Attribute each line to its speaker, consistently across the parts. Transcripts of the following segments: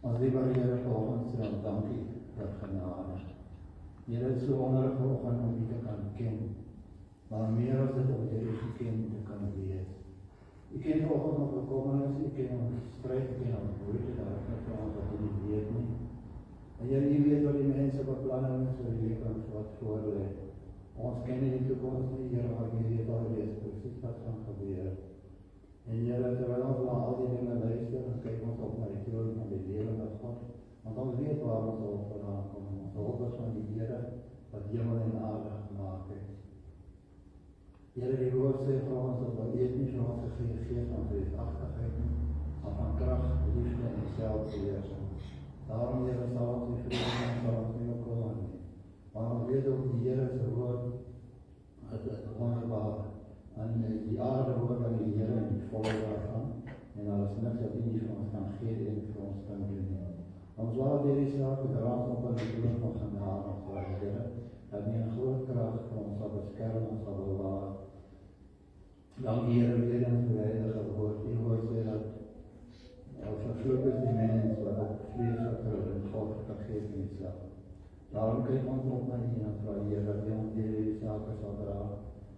Speaker 1: Ons liewe Here, vanoggend sê ons dankie vir genade. Here, het is so wonderlik vanoggend om U te kan ken, maar meer as dit om U geken te kan wees. U ken vanoggend ons bekommernis, U ken ons stryd, U ken ons moeite, daar is net vir ons wat U nie weet nie. En Here, U weet wat die mense beplanning is vir die lewens wat voor lê. Ons ken nie die toekoms nie, Here, maar U weet al weet presies wat gaan gebeur. En Here, terwyl ons na al die dinge luister, dan kyk ons op na die troon van die lewe met God, want ons weet waar ons hulp vandaan kom. Ons hulp is van die Here wat hemel en aarde gemaak het. Here, die woord sê vir ons dat wat U nie vir ons gegee gees van vreesagtigheid nie, maar van krag, liefde en selfbeheersing. Daarom, Here, sal ons nie vrees en sal ons nie bekommer nie. Maar ons weet ook die Here se woord is wonderbaar. En die aarde hoort aan die Here en die volle daarvan. En daar is niks wat U nie vir ons kan gee en vir ons kan doen nie. Ons laat hierdie saak bedraad op aan die troon van genade ons vra, Here, dat U 'n groot krag vir ons sal beskerm en sal bewaar. Dankie, Here, weer in die heilige woord. U woord sê dat vervloek is die mens wat op vlees vertrou en God vergeet nie sal. Daarom kyk ons op na U en vra, Here, dat U ons hierdie sake sal dra.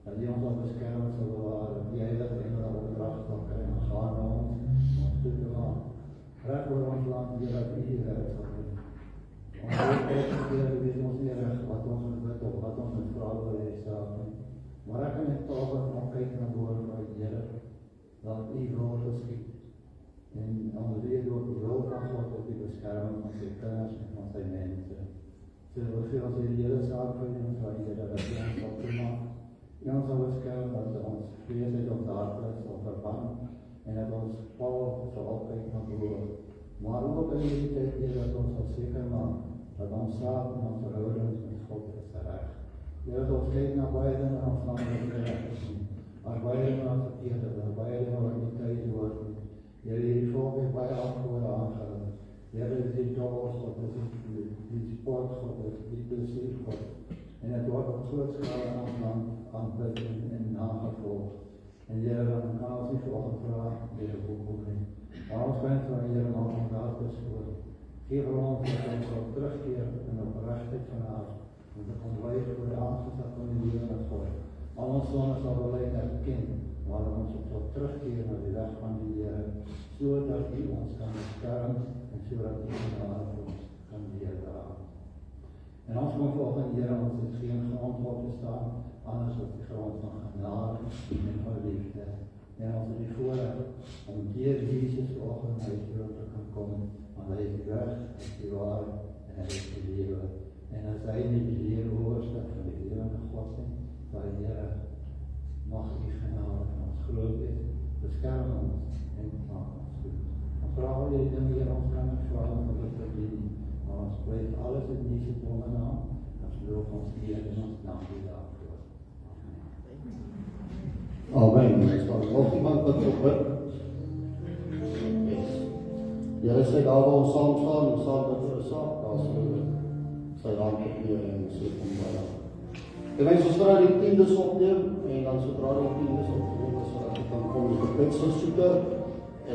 Speaker 1: Dat U ons op beskerming sal bewaar, dat die heilige engele opdrag sal kry en gaan na ons toe te gaan. Reg oor ons land, Here, dat U die werk sal doen. Ons weet ons nie reg wat ons bid of wat ons in vraag wil hê self nie. Maar ek kan net nog kyk na woord van Here, dat U wil geskied. En ons weet door die wil van God op die beskerming van sy kinders en van sy mense. So wil gee ons die hele saak vir U en vra, Here, dat U ons sal toemaak. U ons sal beskerm, dat ons vrees uit ons harte sal verban, en dat ons val sal opkyk na boven. Maar ook in die tyd, Here, dat ons sal seker maak, dat ons saak en ons verhoudings met God is reg. Here, dat ons kyk na baie dinge en ons land wat nie reg is nie. Maar baie dinge wat verkeerd is, en baie dinge wat nie tyd word nie. Here, die volk het baie antwoorde aangehou. Here, is die doos, God, is die sport, God, is die plesier, God. En het wordt op groot schaal in ons land aanbid en nagevolg. En Here, dan kan ons nie vanoggend vra, Here, hoe nie. Maar ons wens van Here, maak ons hart beskoor. Geef ons dat ons sal terugkeer in op rechtheid van hart. Want dit ontwijs voor de aangezicht van die Heer en God. Al ons zonde sal beleid erken, maar ons sal terugkeer naar die weg van die Heer, zodat U ons kan beschermen en zodat U genade vir ons kan weerdragen. En ons kom volgens Here, ons het geen grond op te staan, anders op die grond van genade en van liefde. En ons het die voorrecht om deur Jesus vanoggend na die troon te kan kom, want hy is die weg, hy is die waarheid en hy is die lewe. En as hy nie die lewe hoorste van die lewende God is, waar die Here mag die genade van ons groot is, beskerm ons en maak ons goed. Ons vra al die dinge hier, ons kan nie vra om dit te doen. Maar ons blijft alles in deze woorden naam. Ons loof ons Heer en ons dankie daarvoor.
Speaker 2: Amen. Of iemand wat op bid? Here sê daar waar ons saam staan, ons saam met vir 'n saak, daar sal sy hand op neer en sê kom baie. En ons sodra die tiendes opneem, en dan sodra die tiendes opneem, sodat ek kan kom die gebedsversoeker,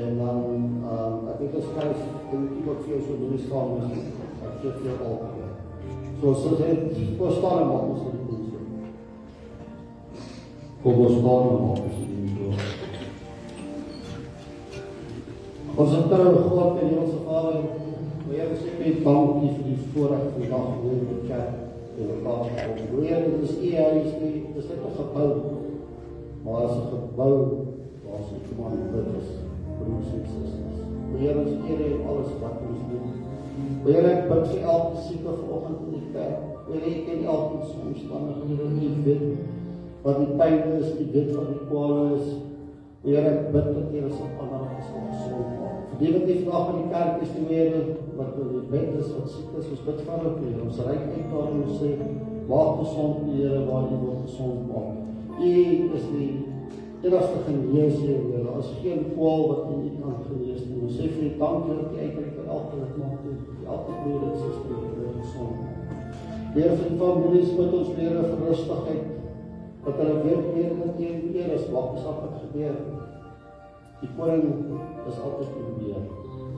Speaker 2: en dan, ek het as kruis, iemand vir jou so doen staan, ek geef jou al. So dit verstaan en maak ons die dienst doen. Kom ons staan en maak ons die dienst doen. Ons trouw God en Hemelse Vader, Heer, ons sê dankie vir die voorrecht vandag weer in die kerk en mekaar gekom. Heer, dit is U huis nie, dit is net 'n gebou, maar as 'n gebou waar ons kom aan bid is, broers en susters. Heer, ons eer U alles wat ons doen. Heer, ek bid vir elke sieke vanoggend in die kerk. Heer, U ken elke omstandighede, U weet wat die pyn is, U weet wat die kwale is. Heer, ek bid dat U sal ander gesond maak. Vir die wat nie vandag in die kerk is nie meer, wat in die bed is, wat siek is, ons bid vir hulle, Heer. Ons reik uit daar en ons sê, maak gesond, Heer, waar U wil gesond maak. U is die enigste geneesheer, Heer. Daar is geen kwaal wat U nie kan genees nie. Ons sê vir U dankie dat U uitreik vir elke lidmaat toe, elke broer en suster Heer gesond maak. Heer, vir die families bid ons weer 'n rustigheid, dat hulle weet meer dat Heer is, wat is wat gebeur. Die koning is altyd in beheer.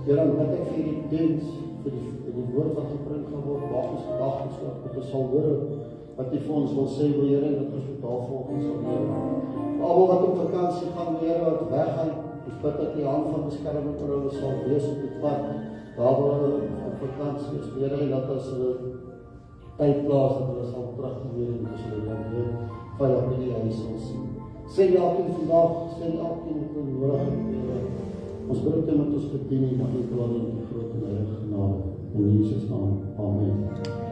Speaker 2: Here dan bid ek vir die diens, vir die woord wat gebring gaan word, waak ons gedagtes oop, dat ons sal hoor wat U vir ons wil sê, Here, dat ons daarvolgens sal lewe. Vir almal wat op vakansie gaan, Here, wat weggaan, ons bid dat die hand van beskerming oor hulle sal wees op die pad, daar waar hulle op vakansie is, Here, en dat as hulle tyd plaas, dat hulle sal teruggeweer en as hulle dan weer veilig by die huis sal sien. Sê elkeen vandag, sê elkeen wat hulle nodig het, Here. Ons bid dit met ons bedien en mag U klaar in die groot en heilige genade. In Jesus naam. Amen.
Speaker 3: Amen.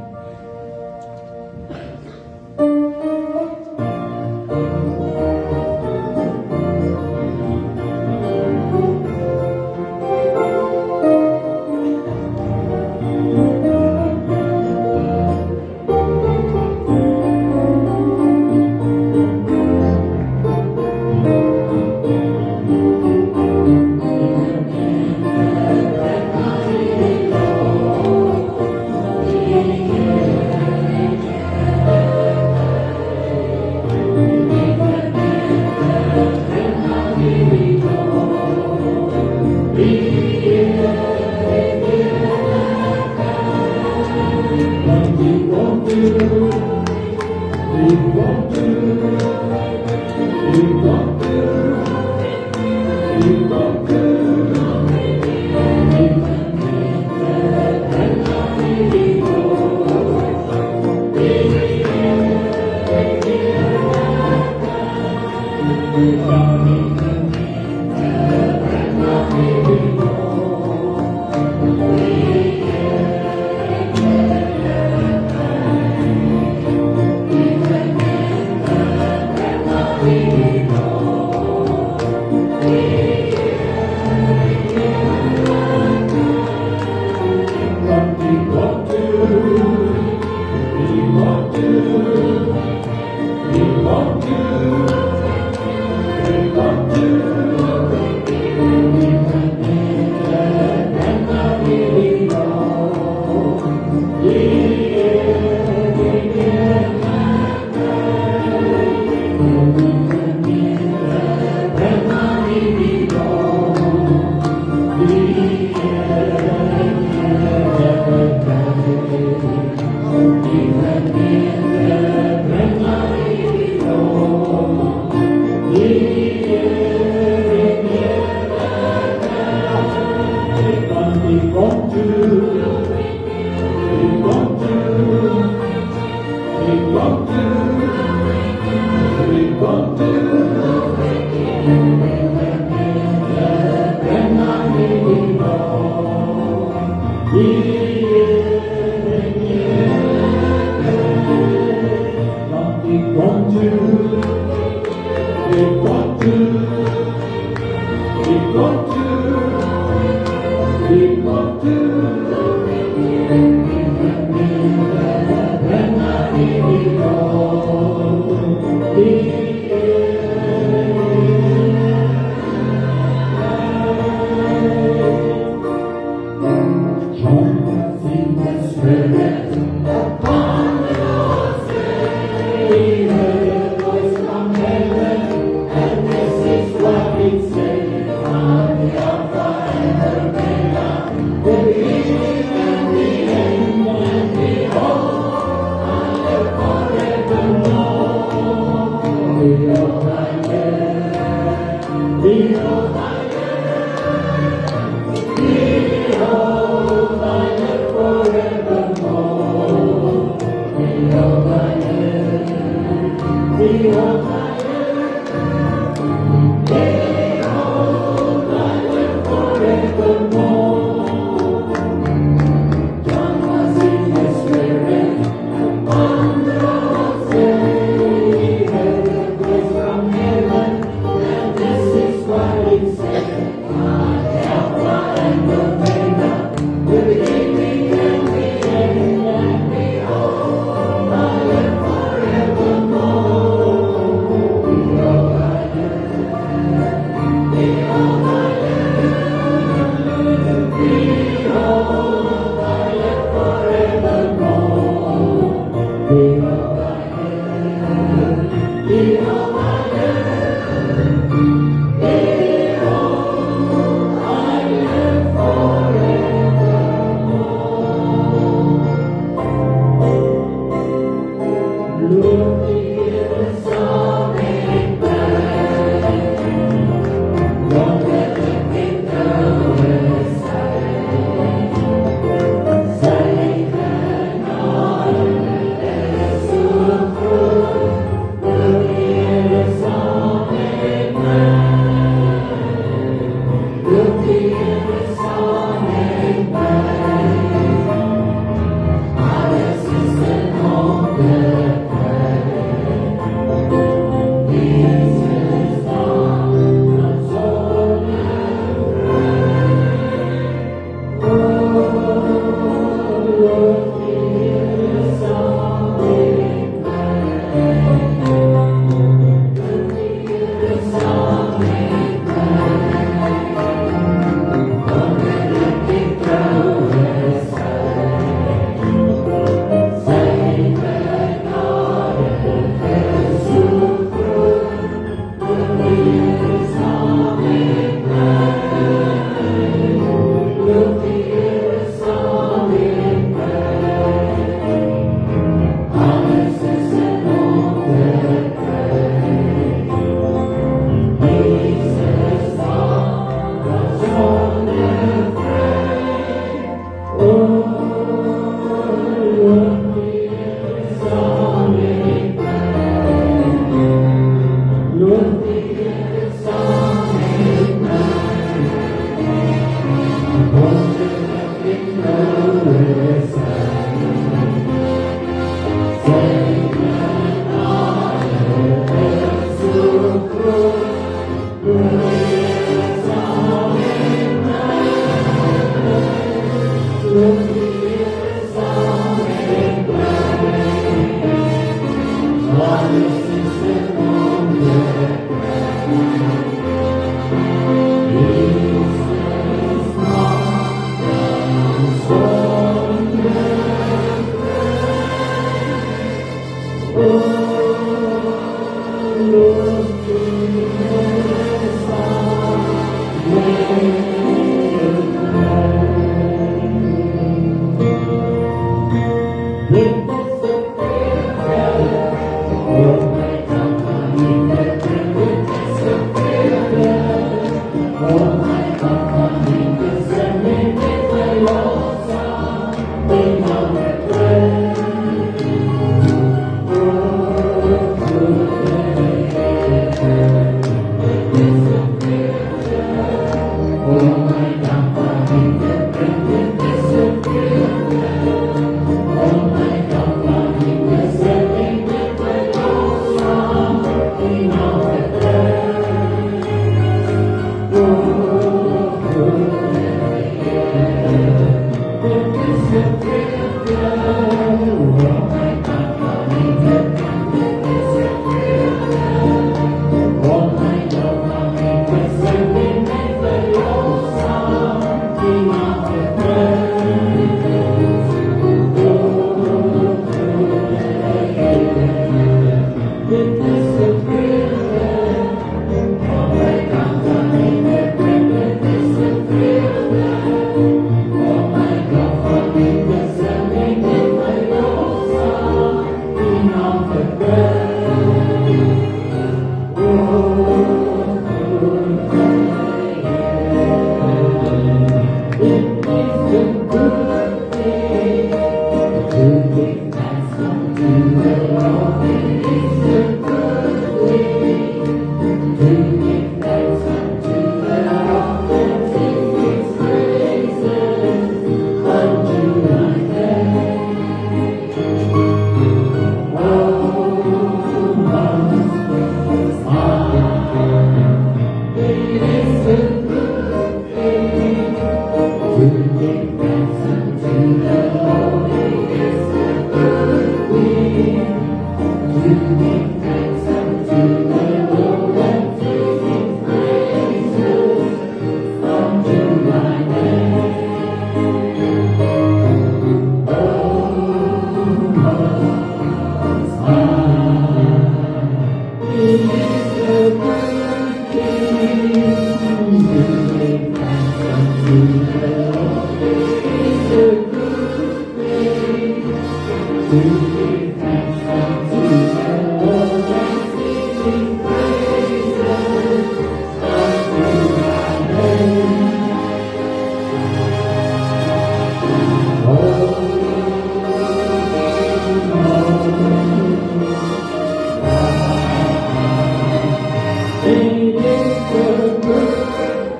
Speaker 3: It is the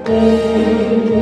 Speaker 3: birthday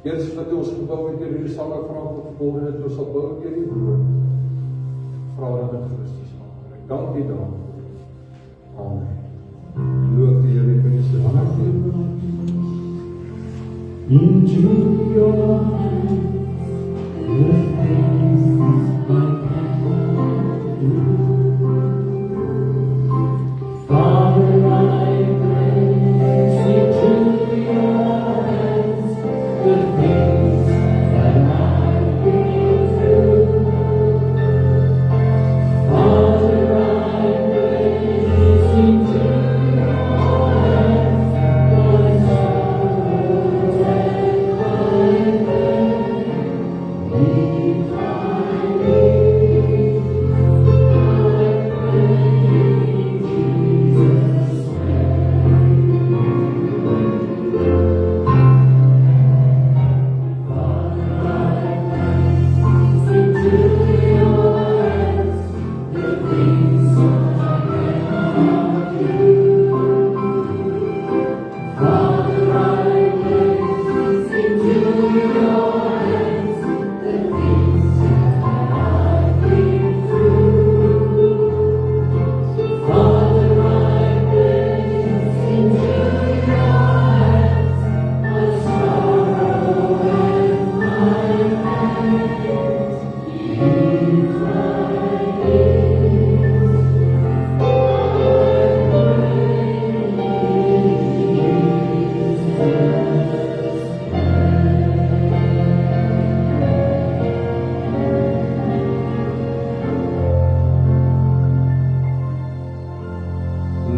Speaker 3: Eerst wat ons gebou het hier die sanger Frankfurt gebouw het, ons sal bou hier die woord. Vrouw dat in Christus naam. Dankie dan. Amen. Loof die Here vir sy hart.
Speaker 4: Into your hands, the things I cannot do. Father, I place into your hands the things that I've been through. Father, I place into your hands my sorrows and my pain. Lead my way, I pray in Jesus'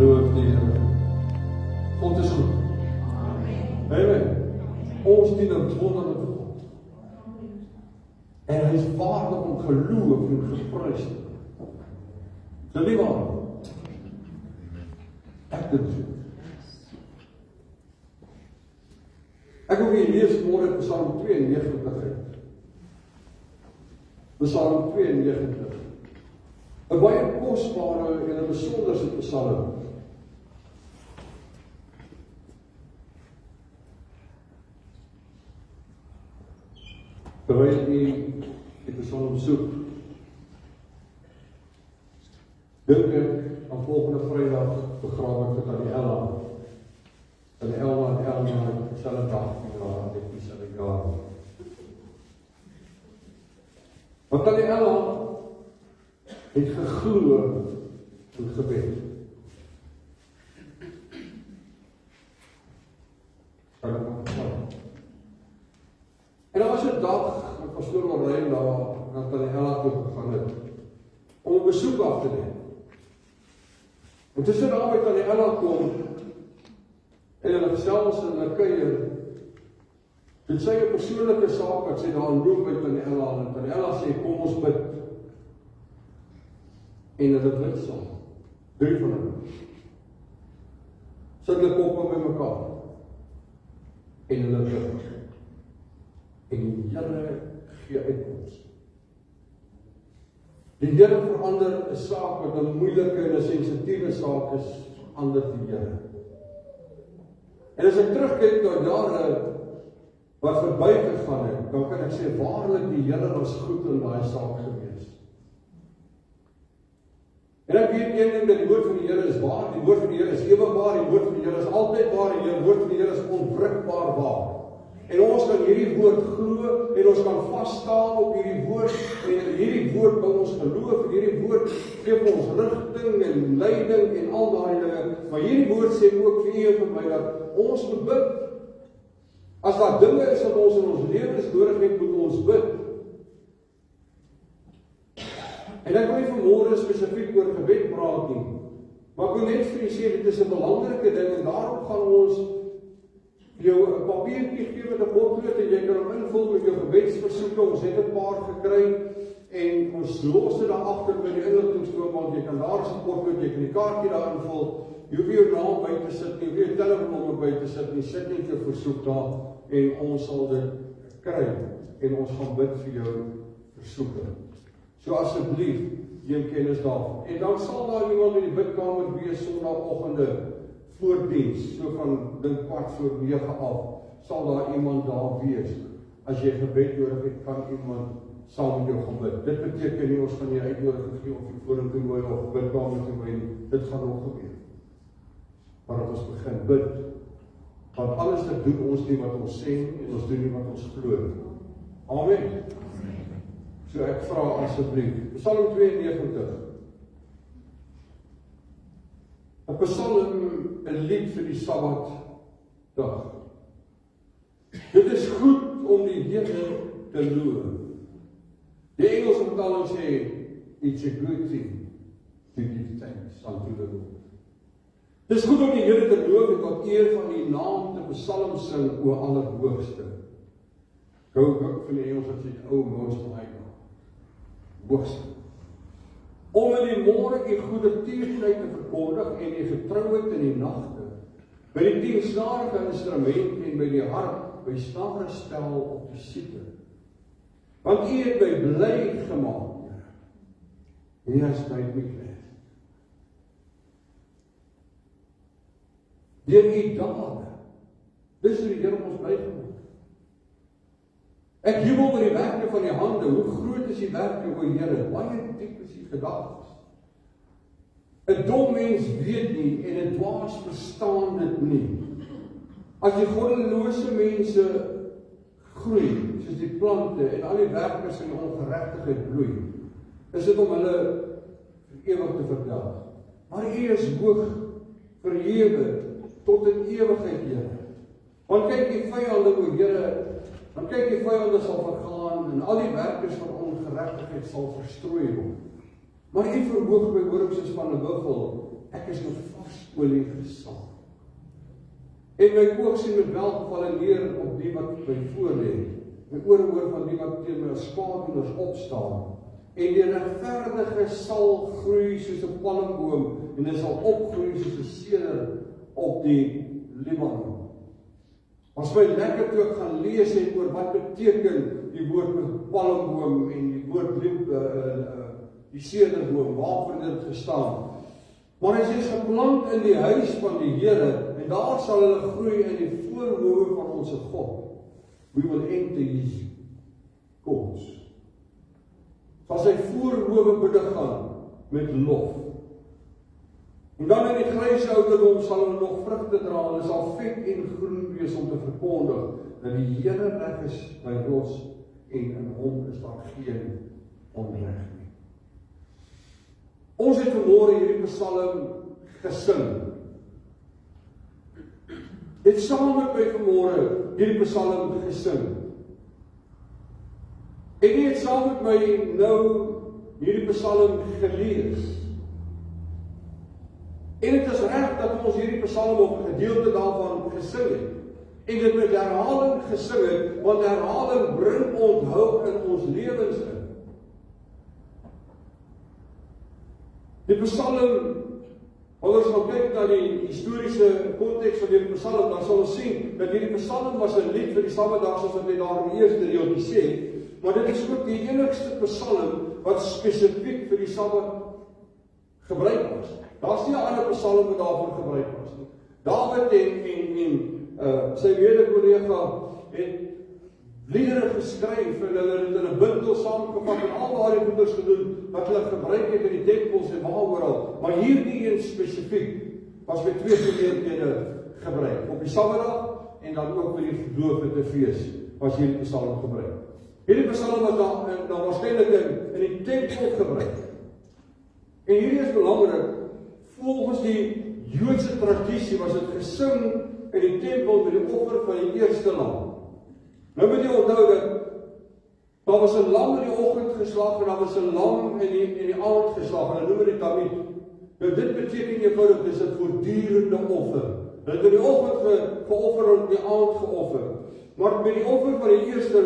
Speaker 3: Loof die Here. God is goed. Amen. Ons dien 'n wonderlike God. En hy is waardig om geloof en geprys te word. So lief aan. Ek doen so. Ek wil weer lees môre Psalm 92 uit. Psalm 92. 'n baie kosbare en 'n besonderse psalm. Terwyl die psalm soek, dink ek aan volgende Vrydag begrawe ek vir Tannie Ella. Tannie Ella en Elma het dieselfde dag begrawe, dit is dieselfde jaar. Want Tannie Ella het geglo in gebed. En daar was 'n dag met pastoor Lorraine daar na Tannie Ella toe gegaan het om 'n besoek af te neem. En tussen daar by Tannie Ella kom en hulle gesels en hulle kuier. Dit sy 'n persoonlike saak wat sy daar loop by Tannie Ella en Tannie Ella sê kom ons bid. En hulle bid saam. 3 van hulle. Sit hulle koppe by mekaar. En hulle bid. En die Here gee uitkoms. Die Here verander 'n saak wat 'n moeilike en 'n sensitiewe saak is, verander die Here. En as ek terugkyk na jare wat verbygegaan het, dan kan ek sê waarlik die Here was goed in daai saak gewees. En ek weet een ding, dat die woord van die Here is waar, die woord van die Here is ewig waar, die woord van die Here is altyd waar, en die woord van die Here is onwrikbaar waar. En ons kan hierdie woord glo, en ons kan vasstaan op hierdie woord, en hierdie woord bou ons geloof, en hierdie woord gee vir ons rigting en leiding en al daai dinge, maar hierdie woord sê ook vir u en vir my dat ons moet bid. As daar dinge is wat ons in ons lewens nodig het, moet ons bid. En ek wil nie vanmôre spesifiek oor gebed praat nie, maar ek wil net vir u sê, dit is 'n belangrike ding, en daarop gaan ons jou 'n papiertjie gee met 'n potlood en jy kan hom invul met jou gebedsversoeke. Ons het 'n paar gekry en ons los dit daar agter by die inligtingstoel, want jy kan daar 'n potlood, jy kan die kaartjie daar invul. Jy hoef nie jou naam by te sit nie, jy hoef nie jou telefoonnommer by te sit nie, sit net jou versoek daar en ons sal dit kry en ons gaan bid vir jou versoeke. So asseblief, neem kennis daarvan. En dan sal daar iemand in die bidkamer wees Sondagoggende voor diens, so van dink 8:45 af, sal daar iemand daar wees. As jy gebed nodig het, kan iemand saam met jou gaan bid. Dit beteken nie ons gaan nie uitnodiging gee of die forum toe nooi of bidkamer toe nooi nie. Dit gaan nog gebeur. Maar dat ons begin bid, want alles te doen ons nie wat ons sê en ons doen nie wat ons glo. Amen. So ek vra asseblief, Psalm 92. 'n Psalm, 'n lied vir die Sabbatdag. Dit is goed om die Here te loof. Die Engelse vertaling sê, it's a good thing to give thanks unto the Lord. Dit is goed om die Here te loof en tot eer van die naam te psalm sing, o Allerhoogste. Gou van die Engels wat sê, o Most High God. Hoogste. Om in die môre die goeie tiertyd te verkondig en die getrouheid in die nagte, by die 10 snarige instrument en by die harp, by snare stel op die siete. Want U het my bly gemaak, Here. He has made me glad. Deur U dade, dis hoe die Here ons bly gemaak. Ek jubel oor die werke van die hande, hoe groot is die werke, o Here, baie diep is die gedagtes. 'n dom mens weet nie en 'n dwaas verstaan dit nie. As die goddelose mense groei, soos die plante en al die werkers in ongeregtigheid bloei, is dit om hulle vir ewig te verdelg. Maar U is hoog verhewe tot in ewigheid, Here. Want kyk die vyande, o Here, want kyk die vyande sal vergaan en al die werkers van ongeregtigheid sal verstrooi word. Maar U verhoog my oor soos van 'n buffel, ek is met vars olie gesalf. En my oog sien met welgevalle neer op die wat my voorlê. My ore hoor van die wat teen my as spaardoeners opstaan. En die regverdige sal groei soos 'n palmboom en hy sal opgroei soos 'n seder op die Libanon. As my lekker toe ek gaan lees het oor wat beteken die woord palmboom en die woord die sederboom, waarvoor dit gestaan. Maar hy is geplant in die huis van die Here en daar sal hulle groei in die voorhoewe van ons God. We will enter his courts. Sal sy voorhoewe binne gaan met lof. En dan in die gryse ouderdom sal hulle nog vrugte dra, hulle sal vet en groen wees om te verkondig dat die Here reg is by ons en in hom is daar geen onreg nie. Ons het vanmôre hierdie Psalm gesing. Het saam met my vanmôre hierdie Psalm gesing. En jy het saam met my nou hierdie Psalm gelees. En dit is reg dat ons hierdie Psalm op 'n gedeelte daarvan gesing het. En dit met herhaling gesing het, want herhaling bring onthou in ons lewens in. Die Psalm, as ons nou kyk na die historiese konteks van die Psalm, dan sal ons sien dat hierdie Psalm was 'n lied vir die Sabbatdag, soos wat hy daar in die eerste reeltjie sê, maar dit is ook die enigste Psalm wat spesifiek vir die Sabbat gebruik was. Daar's nie 'n ander Psalm wat daarvoor gebruik was nie. Dawid en sy mede-kollega het liedere geskryf en hulle het in 'n bundel saamgevat en al daardie goeders gedoen wat hulle gebruik het in die tempels en waaroor. Maar hierdie een spesifiek was met 2 geleenthede gebruik. Op die Sabbatdag en dan ook vir die doopselde fees was hierdie Psalm gebruik. Hierdie Psalm was dan waarskynlik in die tempel gebruik. En hierdie is belangrik. Volgens die Joodse tradisie was dit gesing in die tempel met die offer van die eerste lam. Nou moet jy onthou dat daar was 'n lam in die oggend geslag en daar was 'n lam in die aand geslag. Hulle noem dit tamid. Nou dit beteken eenvoudig dis 'n voortdurende offer. Hulle het in die oggend geoffer en in die aand geoffer. Maar met die offer van die eerste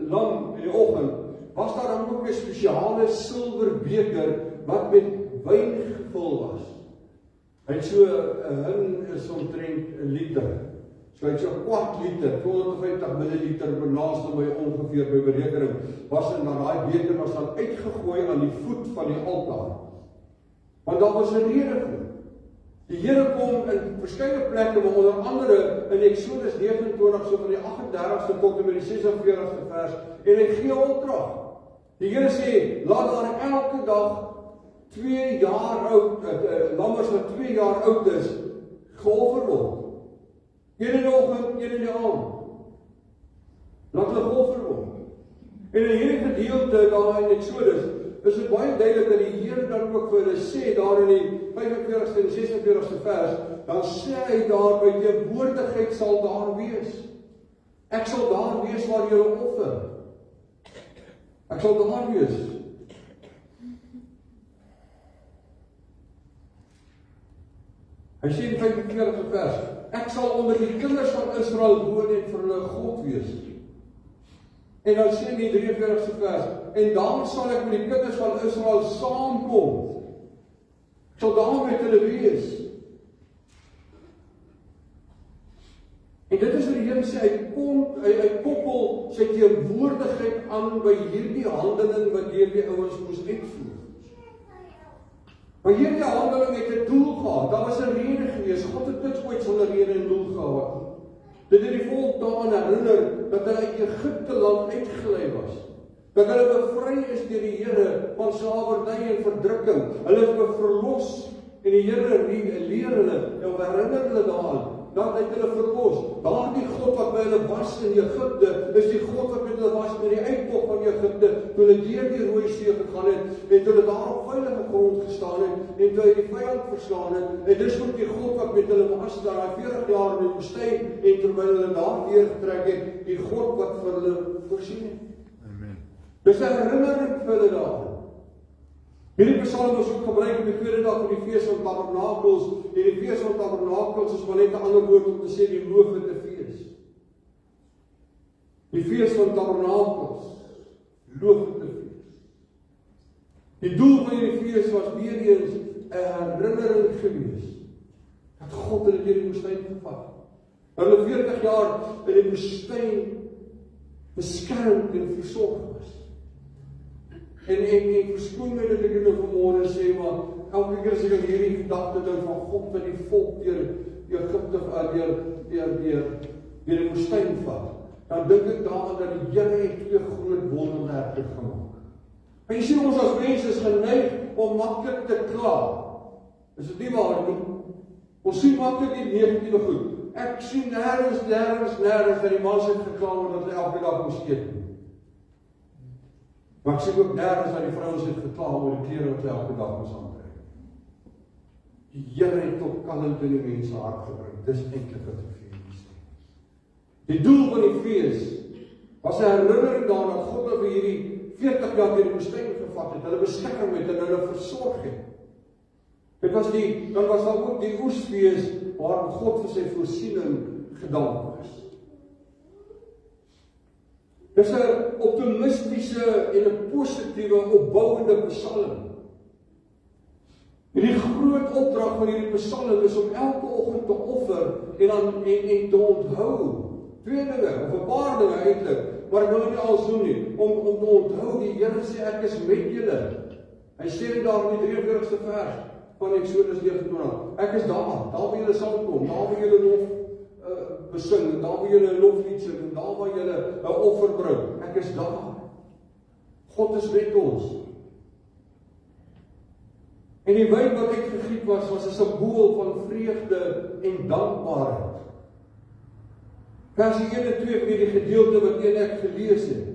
Speaker 3: lam in die oggend was daar dan ook 'n spesiale silwerbeker wat met wyn gevul was. Hy het so 'n hin is omtrent 'n liter. So hy het so 'n kwart liter, 250 milliliter benaaste my ongeveer by berekening, was en dan daai beker was dan uitgegooi aan die voet van die altaar. Want daar was 'n rede vir. Die Here kom in verskeie plekke, maar onder andere in Eksodus 29 so van die 38ste tot en met die 46ste vers en hy gee opdrag. Die Here sê, laat daar elke dag 2 jaar oud, lammers wat 2 jaar oud is, geoffer word. Een in die oggend, een in die aand. Laat hulle geoffer word. En in hierdie gedeelte daar in Exodus, is dit baie duidelik dat die Here dan ook vir hulle sê, daar in die 45ste en 46ste vers, dan sê hy daar, by teenwoordigheid sal daar wees. Ek sal daar wees waar julle offer. Ek sal daar wees. Hy sê in die 45ste vers, ek sal onder die kinders van Israel woon en vir hulle God wees. En dan sê in die 43ste vers, en dan sal ek met die kinders van Israel saamkom. Ek sal daar met hulle wees. En dit is wat die Here sê, hy koppel sy teenwoordigheid aan by hierdie handeling wat deur die ouens moes uitvoer. Maar hierdie handeling het 'n doel gehad. Daar was 'n rede gewees. God het niks ooit sonder rede en doel gehad. Dit het die volk daaraan herinner dat hulle uit Egipte land uitgelei was. Dat hulle bevry is deur die Here van slawerny en verdrukking. Hulle is verlos en die Here leer hulle en herinner hulle daaraan. Dat hy hulle verlos. Daardie God wat by hulle was in Egipte, is die God wat met hulle was met die uittog van Egipte, toe hulle deur die Rooi See gegaan het, en toe hulle daar op veilige grond gestaan het, en toe hy die vyand verslaan het, en dis ook die God wat met hulle was, daai 40 jaar in die woestyn, en terwyl hulle daar weer getrek het, die God wat vir hulle voorsien het.
Speaker 5: Amen.
Speaker 3: Dis 'n herinnering vir hulle daar. Hierdie psalm is ook gebruik op die tweede dag van die fees van Tabernakels. En die fees van Tabernakels is maar net 'n ander woord om te sê die lopende fees. Die fees van Tabernakels, lopende fees. Die doel van hierdie fees was weer eens 'n herinnering gewees dat God hulle deur die woestyn gevat. Hulle 40 jaar in die woestyn beskermd en versorg was. En verskoon my dat ek dit nou vanmôre sê, maar elke keer as ek aan hierdie gedagte dink van God wat die volk deur Egipte deur die woestyn vat, dan dink ek daaraan dat die Here het 2 groot wonderwerke gemaak. En jy sien ons as mense is geneig om maklik te kla. Is dit nie waar nie? Ons sien maklik die negatiewe goed. Ek sien nêrens dat die mans het gekla oor dat hulle elke dag moes eet. Maar ek sien ook nêrens dat die vrouens het gekla oor die klere wat hulle elke dag moes aantrek. Die Here het tot kalmte in die mense hart gebring. Dis eintlik wat ek vir julle sê. Die doel van die fees was 'n herinnering daaraan dat God hulle vir hierdie 40 jaar deur die woestyn gevat het, hulle beskerm het en hulle versorg het. Dan was daar ook die oesfees waar God vir sy voorsiening gedank was. Dis 'n optimistiese en 'n positiewe opbouende psalm. Die groot opdrag van hierdie psalm is om elke oggend te offer en te onthou 2 dinge, of 'n paar dinge eintlik, maar ek wil nie alles doen nie, om te onthou die Here sê ek is met julle. Hy sê dit daar in die 43ste vers van Exodus 29. Ek is daar waar julle saamkom, daar waar julle lof besing, daar waar julle 'n loflied sing, en daar waar julle 'n offer bring. Ek is daar. God is met ons. En die wyn wat uitgegiet was 'n simbool van vreugde en dankbaarheid. Versie 1 en 2 van hierdie gedeelte wat ek gelees het,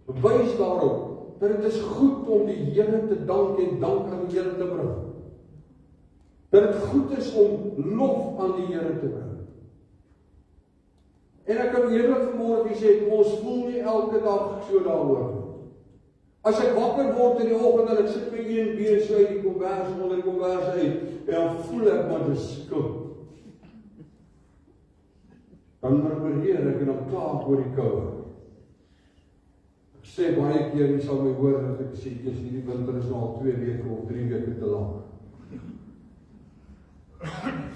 Speaker 3: wys daarop dat dit is goed om die Here te dank en dank aan die Here te bring. Dat dit goed is om lof aan die Here te bring. En ek kan eerlik vanmôre vir sê, ons voel nie elke dag so daaroor. As ek wakker word in die oggend en ek sit my een been so uit die kombers onder die kombers uit, en dan voel ek maar dis koud. Dan murmureer ek en dan kla ek oor die koue. Ek sê baie keer, jy sal my hoor dat ek sê, hierdie winter is nou al 2 weke of 3 weke te lank.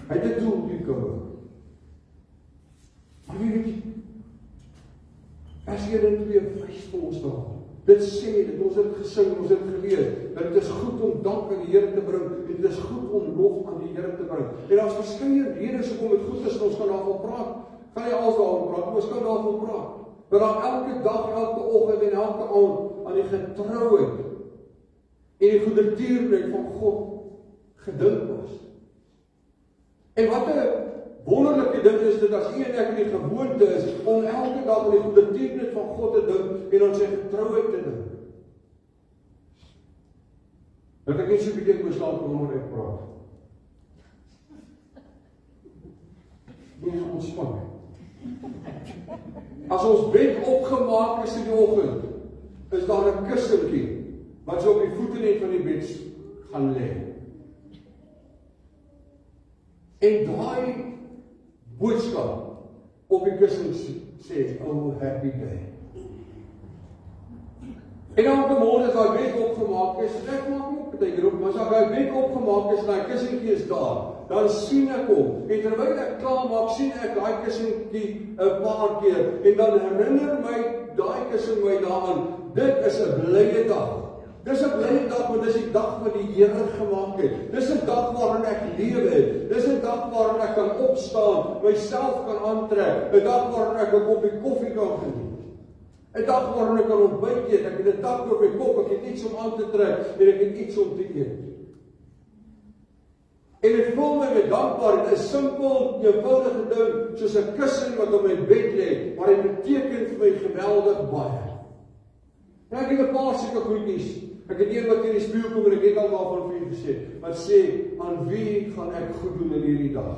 Speaker 3: Hy het 'n doel, die koue. Maar weet jy, vers 1 en 2 wys vir ons daar. Dit sê, dit ons het gesing, ons het gelees, dat dit is goed om dank aan die Here te bring, en dit is goed om lof aan die Here te bring. En daar's verskeie redes hoekom dit goed is, en ons kan daarvan praat. Kan jy alles daaroor praat, ons kan daaroor praat. Dat daar elke dag, elke oggend en elke aand aan die getrouheid en die goedertierenheid van God gedink was. En wat 'n wonderlike ding is dit as u en ek in die gewoonte is om elke dag aan die goedertierenheid van God te dink en aan sy getrouheid te dink. Dat ek net so 'n bietjie beslaan kom wanneer ek praat. Dis ontspan. As ons bed opgemaak is in die oggend, is daar 'n kussentjie wat so op die voetenet van die bed gaan lê. En daai boodskap op die kussen sê, "Oh, happy day." En elke môre as daai bed opgemaak is, ek maak nie op die groep, maar as daai bed opgemaak is en daai kussentjie is daar, dan sien ek hom. En terwyl ek klaar maak, sien ek daai kussentjie 'n paar keer en dan herinner my daai kussen my daaraan. Dit is 'n blye dag. Dis 'n blye dag want dis die dag wat die Here gemaak het. Dis 'n dag waarin ek lewe. Dis 'n dag waarin ek kan opstaan, myself kan aantrek, 'n dag waarin ek 'n koppie koffie kan geniet. 'n Dag waarin ek kan ontbyt eet, ek het 'n dak op my kop, ek het iets om aan te trek en ek het iets om te eet. En ek voel my met dankbaarheid, 'n simpel, eenvoudige ding soos 'n kussen wat op my bed lê, maar dit beteken vir my geweldig baie. En ek het 'n paar sulke goedjies. Ek het een wat in die spieël kom en ek het al daarvan vir julle gesê, wat sê, aan wie gaan ek goed doen in hierdie dag?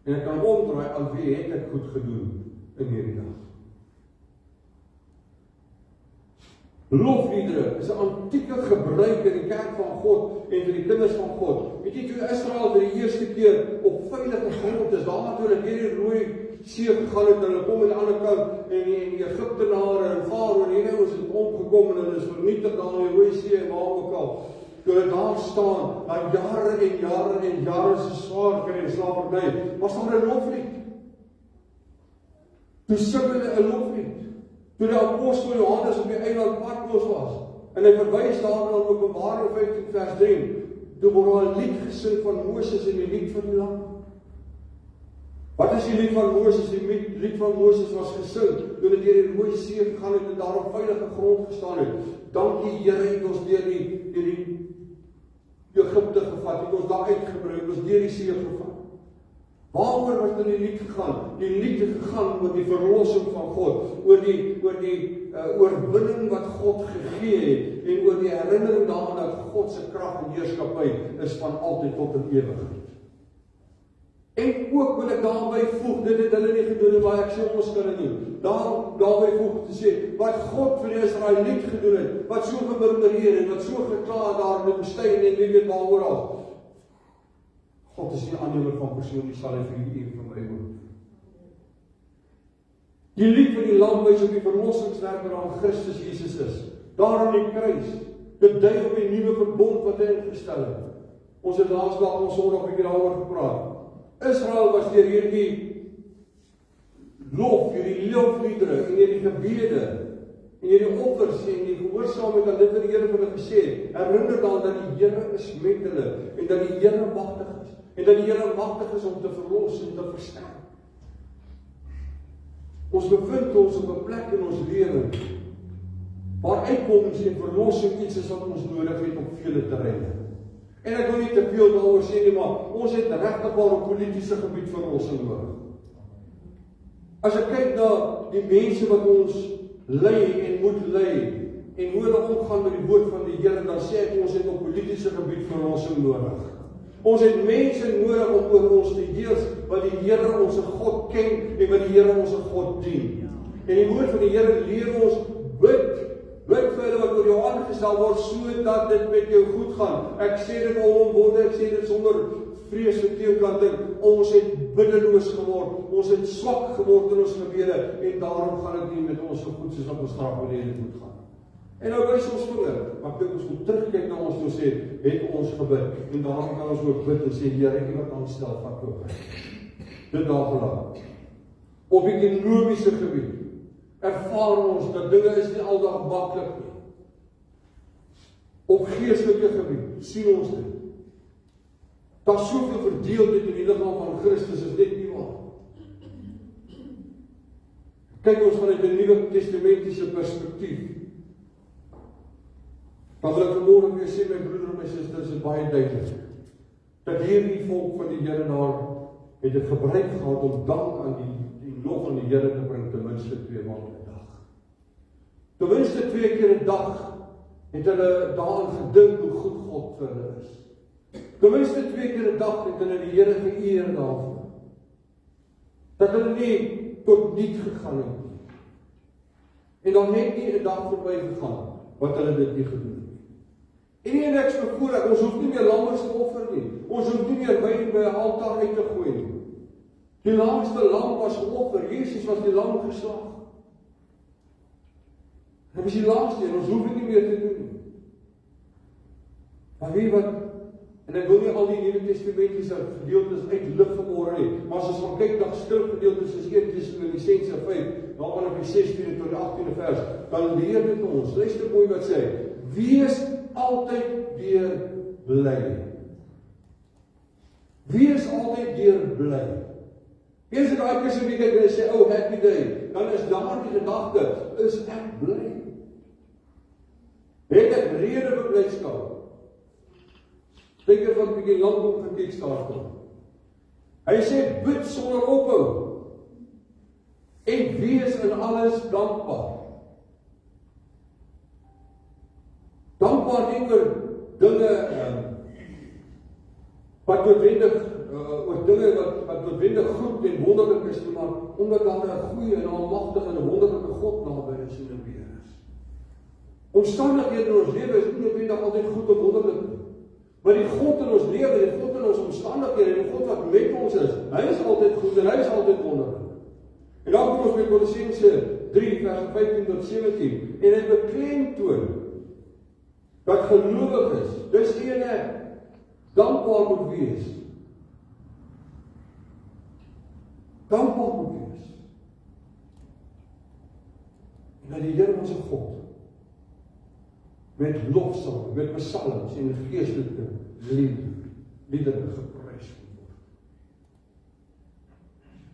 Speaker 3: En ek kan omdraai, aan wie het ek goed gedoen in hierdie dag? Lofliedere is 'n antieke gebruik in die kerk van God en vir die kinders van God. Weet jy, toe Israel vir die eerste keer op veilige grond is, daarna toe hulle deur die Rooi See gegaan het, hulle kom aan die ander kant en die Egiptenare en Farao en hierdie ouens het omgekom en hulle is vernietig daar in die Rooi See en waar ook al. Toe hulle daar staan, na jare en jare en jare se swaar kry en slawerny, was daar 'n loflied. Toe sing hulle 'n loflied. Toe die apostel Johannes op die eiland Patmos was, en hy verwys daarna in Openbaring 15 vers 3, toe word daar 'n lied gesing van Moses en die lied van die lam. Wat is die lied van Moses? Die lied van Moses was gesing toe hulle deur die Rooi See gegaan het en daar op veilige grond gestaan het. Dankie Here, het ons deur die Egipte gevat, het ons daar uitgebring, het ons deur die see gevat. Waaroor was dit die lied gegaan? Die lied het gegaan oor die verlossing van God, oor die oorwinning wat God gegee het en oor die herinnering daaraan dat God se krag en heerskappy is van altyd tot in ewigheid. En ook wil ek daarby voeg, dit het hulle nie gedoen en maar ek sê ons kan dit doen. Daarby voeg te sê, wat God vir die Israeliet gedoen het, wat so gemurmureer en wat so gekla daar in die woestyn en wie weet waar oral. God is nie aannemer van persoon, die sal hy vir u vir my ook. Die lied van die lam wys op die verlossingswerk waaraan Christus Jesus is. Daar aan die kruis, dit dui op die nuwe verbond wat hy ingestel het. Ons het laas dag ons Sondag 'n bietjie daaroor gepraat. Israel was deur hierdie lofliedere en hierdie gebede en hierdie offers en die gehoorsaamheid aan dit wat die Here vir hulle gesê het, herinner dan dat die Here is met hulle en dat die Here magtig is en dat die Here magtig is om te verlos en te versterk. Ons bevind ons op 'n plek in ons lewe waar uitkoms en verlossing iets is wat ons nodig het op vele terreine. En ek wil nie te veel daaroor sê nie, maar ons het regtig wel op politiese gebied verlossing nodig. As ek kyk na die mense wat ons lei en moet lei en hoe hulle omgaan met die woord van die Here, dan sê ek ons het op politiese gebied verlossing nodig. Ons het mense nodig om oor ons te heers wat die Here ons God ken en wat die Here ons God dien. En die woord van die Here leer ons bid vir hulle wat oor jou aangestel word, sodat dit met jou goed gaan. Ek sê dit onomwonde, ek sê dit sonder vrees vir teëkanting. Ons het biddeloos geword, ons het swak geword in ons gebede, en daarom gaan dit nie met ons so goed soos wat ons graag wil hê dit moet gaan. En nou wys ons vinger, maar dit ons moet terugkyk na ons en sê, het ons gebid, en daarom kan ons ook bid en sê, Here, ek wat aanstel, vat oor. Dit daar gelaat. Op die ekonomiese gebied ervaar ons dat dinge is nie aldag maklik nie. Op geestelike gebied sien ons dit. Daar is soveel verdeeldheid in die liggaam van Christus, is dit nie waar. Kyk ons vanuit 'n Nuwe Testamentiese perspektief. Dan wil ek vanmôre weer sê, my broeder en my susters, is baie duidelik, dat hierdie volk van die Here daar, het dit gebruik gehad om dank aan die lof aan die Here te bring, ten minste 2 maal 'n dag. Ten minste 2 keer 'n dag, het hulle daaraan gedink hoe goed God vir hulle is. Ten minste 2 keer 'n dag het hulle die Here geëer daarvoor. Dat hulle nie tot niet gegaan het nie. En dan net nie 'n dag verby gegaan, wat hulle dit nie gedoen het. En nie niks bevoorreg, ons hoef nie meer lammers te offer nie. Ons hoef nie meer wyn by 'n altaar uit te gooi nie. Die laaste lam was geoffer, Jesus was die lam geslag. Dit was die laaste en ons hoef dit nie meer te doen nie. Maar weet wat, en ek wil nie al die Nuwe Testamentiese gedeeltes uitlig vanmôre nie, maar as ons gaan kyk na skrifgedeeltes soos 1 Tessalonisense 5, waarvan op die 16de tot die 18de vers, dan leer dit ons. Luister mooi wat sê, wees altyd deur bly. Wees altyd deur bly. Eers ek daai persoon kyk en sê, oh, happy day, dan is daar die gedagte, is ek bly. Het ek rede vir blydskap? Dink jy wat 'n bietjie lank op gekyk staat kom. Hy sê, bid sonder ophou, en wees in alles dankbaar. Dankbaar nie oor dinge wat noodwendig oor dinge wat noodwendig goed en wonderlik is, maar omdat daar 'n goeie en almagtige en wonderlike God naby is en in beheer is. Omstandighede in ons lewe is nie noodwendig altyd goed en wonderlik nie. Maar die God in ons lewe, die God in ons omstandighede, die God wat met ons is, hy is altyd goed en hy is altyd wonderlik. En dan kom ons by Kolossense 3 vers 15 tot 17 en hy beklemtoon dat gelowiges, dis ene dankbaar moet wees. Dankbaar moet wees. En dat die Here ons God met lofsang, met psalms en geestelike liedere geprys word.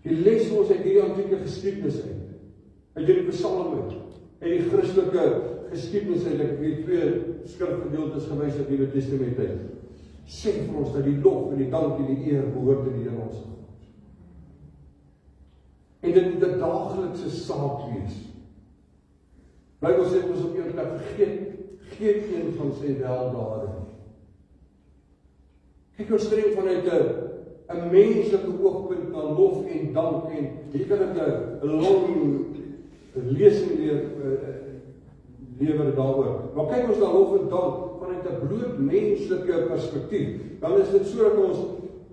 Speaker 3: Die les ons uit hierdie antieke geskiedenis uit hierdie psalme, en die Christelike geskiedenis uit, ek het 2 skrifgedeeltes gewys uit die Nuwe Testament uit, sê vir ons dat die lof en die dank en die eer behoort aan die Here ons God. En dit moet 'n daaglikse saak wees. Bybel sê ons op een plek geen een van sy weldade nie. Kyk ons streng vanuit 'n menslike oogpunt na lof en dank, en hier kan ek 'n lang lesing lewer daaroor. Maar kyk ons na lof en dank vanuit 'n bloot menslike perspektief, dan is dit so dat ons,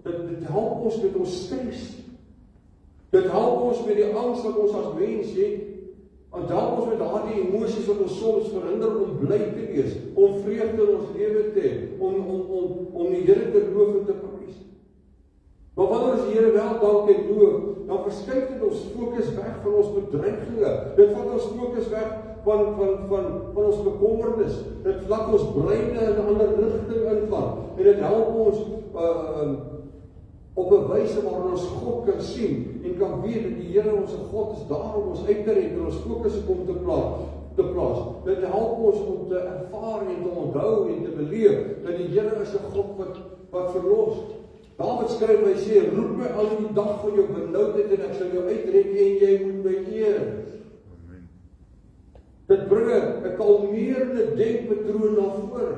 Speaker 3: dit help ons met ons stres. Dit help ons met die angs wat ons as mens het, en help ons met daardie emosies wat ons soms verhinder om bly te wees, om vreugde in ons lewe te hê, om die Here te loof en te prys. Maar wanneer ons die Here wel dank en loof, dan verskuif dit ons fokus weg van ons bedreiginge. Dit vat ons fokus weg van ons bekommernis. Dit laat ons breine in 'n ander rigting ingaan. En dit help ons op 'n wyse waarin ons God kan sien en kan weet dat die Here ons God is daar om ons uit te red en ons fokus op hom te plaas. Dit help ons om te ervaar en te onthou en te beleef dat die Here is 'n God wat verlos. David skryf, hy sê, roep my al die dag van jou benoudheid en ek sal jou uitred en jy moet my eer. Dit bring 'n kalmerende denkpatroon na vore.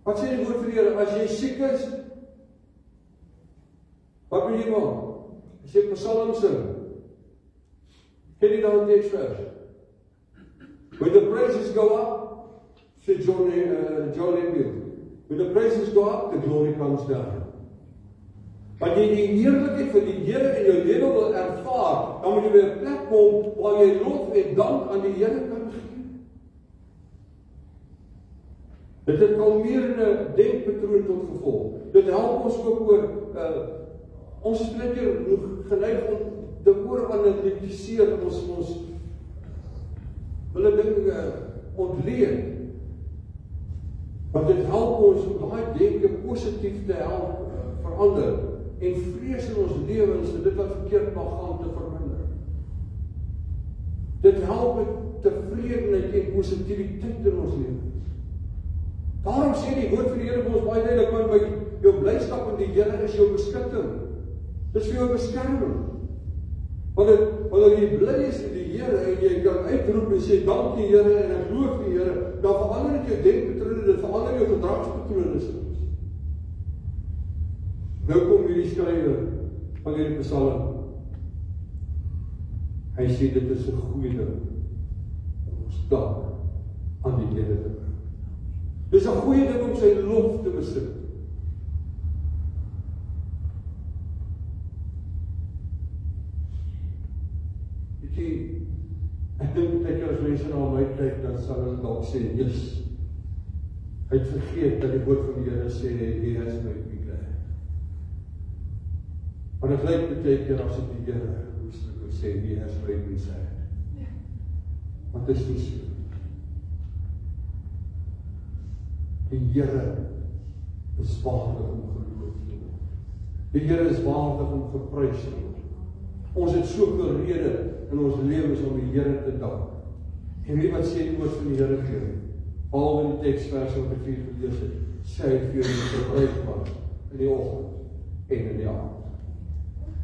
Speaker 3: Wat sê die woord vir julle? As jy siek is, wat moet jy maak? As jy Psalm sing, ken jy dan die teksvers? When the praises go up, sê John Enfield, when the praises go up, the glory comes down. Wanneer jy die heerlikheid van die Here in jou lewe wil ervaar, dan moet jy by 'n plek kom waar jy lof en dank aan die Here kan gee. Dit het 'n kalmerende denkpatroon tot gevolg. Dit help ons ook oor ons is net geneig om te oor-analitiseer, ons wil dinge ontleed. Want dit help ons om daai denke positief te help verander en vrees in ons lewens en dit wat verkeerd mag gaan te verminder. Dit help met tevredenheid en positiwiteit in ons lewens. Daarom sê die woord van die Here vir ons baie duidelik, want by jou blydskap in die Here is jou beskutting. Dis vir jou beskerming. Wanneer jy bly is in die Here en jy kan uitroep en sê dankie Here en ek loof die Here, dan verander dit jou denkpatrone, dit verander jou gedragspatrone. Nou kom hierdie skrywer van hierdie Psalm. Hy sê dit is 'n goeie ding om ons dank aan die Here te bring. Dis 'n goeie ding om sy lof te besit. Ek dink dat as mense na my kyk, dan sal hulle dalk sê, "Jesus, hy het vergeet dat die woord van die Here sê, He has made me glad." Maar dit lyk baie keer as ek die Here hoe sê, He has made me sad. Want dit is nie so. Die Here is waardig om geloof te word. Die Here is waardig om geprys te word. Ons het soveel rede in ons lewens om die Here te dank. En wie wat sê die woord van die Here vir jou? Al in die teksverse wat ek vir gelees het, sê hy vir jou die gebruikbaar in die oggend en in die aand.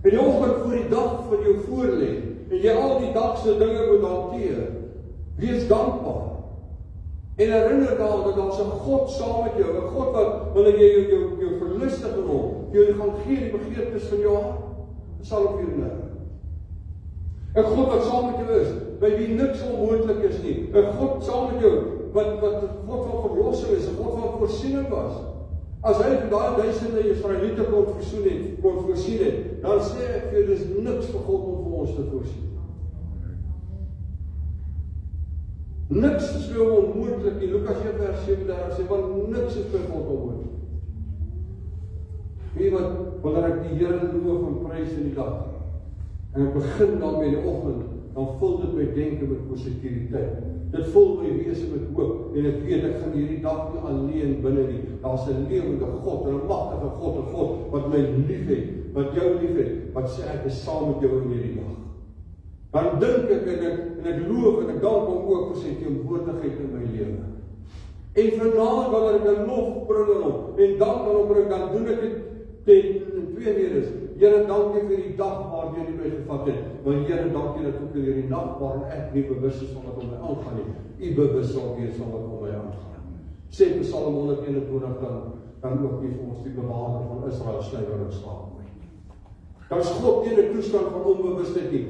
Speaker 3: In die oggend voor die dag van jou voorlê en jy al die dag se dinge moet hanteer, wees dankbaar. En herinner daaraan dat daar's 'n God saam met jou, 'n God wat wanneer jy jou verlustig in hom, jou gaan gee die begeertes van jou hart, sal op jou herinner. 'n God wat saam met jou is, by wie niks onmoontlik is nie. 'n God saam met jou, wat 'n God van verlossing is, 'n God van voorsiening was. As hy vir daai duisende Israeliete kon voorsien het, dan sê ek vir jou, dis niks vir God om vir ons te voorsien. Niks is vir hom onmoontlik nie. Lukas 1 vers 37 sê, want niks is vir God onmoontlik. Wie wat, wanneer ek die Here loof en prys in die dag, en ek begin daarmee in die oggend, dan vul dit my denke met positiwiteit. Dit vul my wese met hoop, en ek weet, ek gaan hierdie dag nie alleen binne nie. Daar's 'n lewende God, 'n magtige God, 'n God wat my liefhet, wat jou liefhet, wat sê ek is saam met jou in hierdie dag. Dan dink ek en ek loof en ek dank hom ook vir sy teenwoordigheid in my lewe. En vanaand wanneer ek 'n lof bring aan hom, en dank aan hom bring, dan doen ek dit in twee redes. Here, dankie vir die dag waardeur U my gevat het. Maar Here, dankie dat ook in hierdie nag waarin ek nie bewus is van wat om my aangaan nie, U bewus sal wees van wat om my aangaan. Sê Psalm 121 dan ook nie vir ons die bewaarder van Israel slywer en slaap my. Dan is God nie in 'n toestand van onbewustheid nie.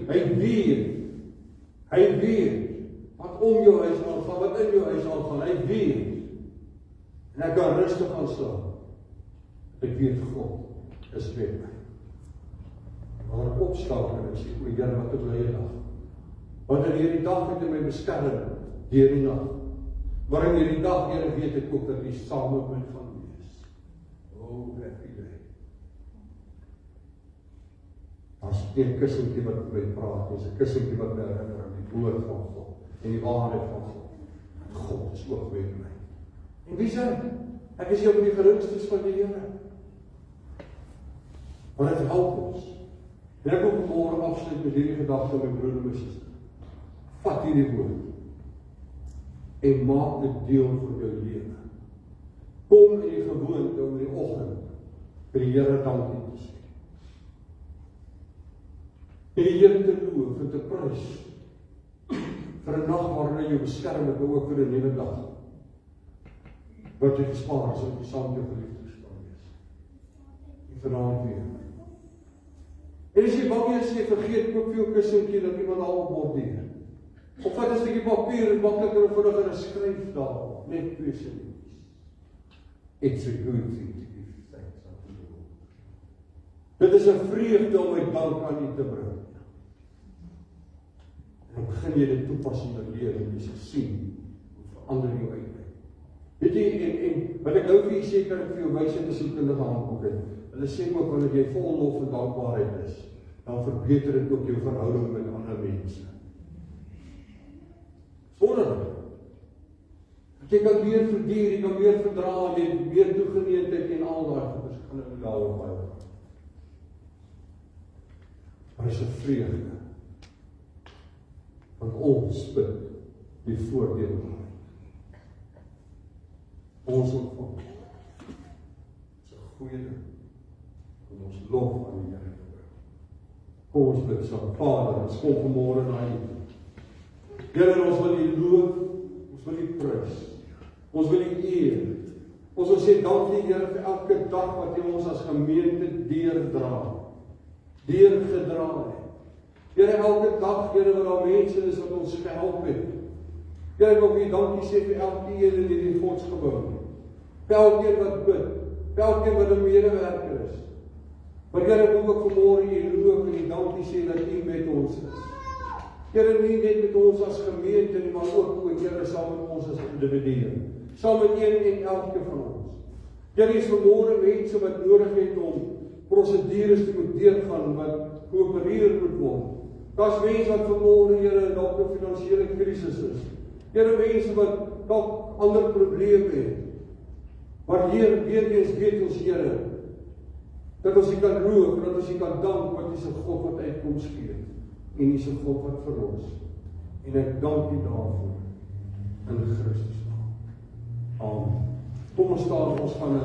Speaker 3: Hy weet wat om jou huis aangaan, wat in jou huis aangaan. Hy weet. En ek kan rustig gaan slaap. Ek weet God is met my. Maar ek opstaan en ek sê, o Here, wat 'n blye dag. Want in hierdie dag het U my beskerm deur die nag. Maar in hierdie dag, Here, weet ek ook dat U saam met my gaan wees. O, happy day. As een kussentjie wat met my praat, is 'n kussentjie wat my herinner aan die woord van God en die waarheid van God. God is ook met my. En wie sê? Ek is jou van die geringstes van die Here. Maar dit help ons. En ek wil vanmôre afsluit met hierdie gedagte, my broer en my suster. Vat hierdie woord en maak dit deel van jou lewe. Kom in die gewoonte om in die oggend vir die Here dankie te sê. En die Here te loof en te prys vir 'n nag waarin hy jou beskerm het, maar ook vir 'n nuwe dag wat jy gespaar is om jy saam met jou geliefdes kan wees. En vanaand weer. En as jy bang is, jy vergeet, koop vir jou kussentjie dat iemand daarop borduur. Of vat 'n stukkie papier en makliker en vinniger en skryf daar, net 2 sinnies. It's a good thing to give thanks unto the Lord. Dit is 'n vreugde om my dank aan U te bring. En dan begin jy dit toepas in jou lewe en jy sal sien hoe verander jou uitkyk. Weet jy, en wat ek nou vir jy sê, kan ek vir jou wys het as ek in die handboek het. Hulle sê ook, wanneer jy vol lof en dankbaarheid is, dan verbeter dit ook jou verhouding met ander mense. Wonderlik. Jy kan meer verdier, jy kan meer verdra, jy het meer toegeneentheid en al daai goeders, gaan ek daaroor baie praat. Maar is 'n vreugde van ons bid die voordeel. ons ontvang. Dit is 'n goeie ding. En ons lof aan die Here. Kom ons bid saam. Vader, ons kom vanmôre na U. Here, ons wil U loof, ons wil U prys. Ons wil U eer. Ons wil sê dankie Here vir elke dag wat U ons as gemeente deurdra. Deurgedra het. Here, elke dag, Here, wat daar mense is wat ons gehelp het. Here, ek wil U dankie sê vir elkeen in hierdie godsgebou. Vir elkeen wat bid, vir elkeen wat 'n medewerker is. Maar Here, ek wil ook vanmôre U loof en U dankie sê dat U met ons is. Here, nie net met ons as gemeente nie, maar ook Here, saam met ons as individue. Saam met een en elke van ons. Here, is vanmôre mense wat nodig het om prosedures te moet deurgaan, wat geopereer moet word. Daar's mense wat vanmôre, Here, dalk 'n finansiële krisis is. Here, mense wat dalk ander probleme het. Maar hier weer eens weet ons, Here, dat ons U kan loof, dat ons U kan dank, want U is 'n God wat uitkoms gee. En U is 'n God wat verlos. En ek dank U daarvoor in Christus naam. Amen. Kom ons staan, ons gaan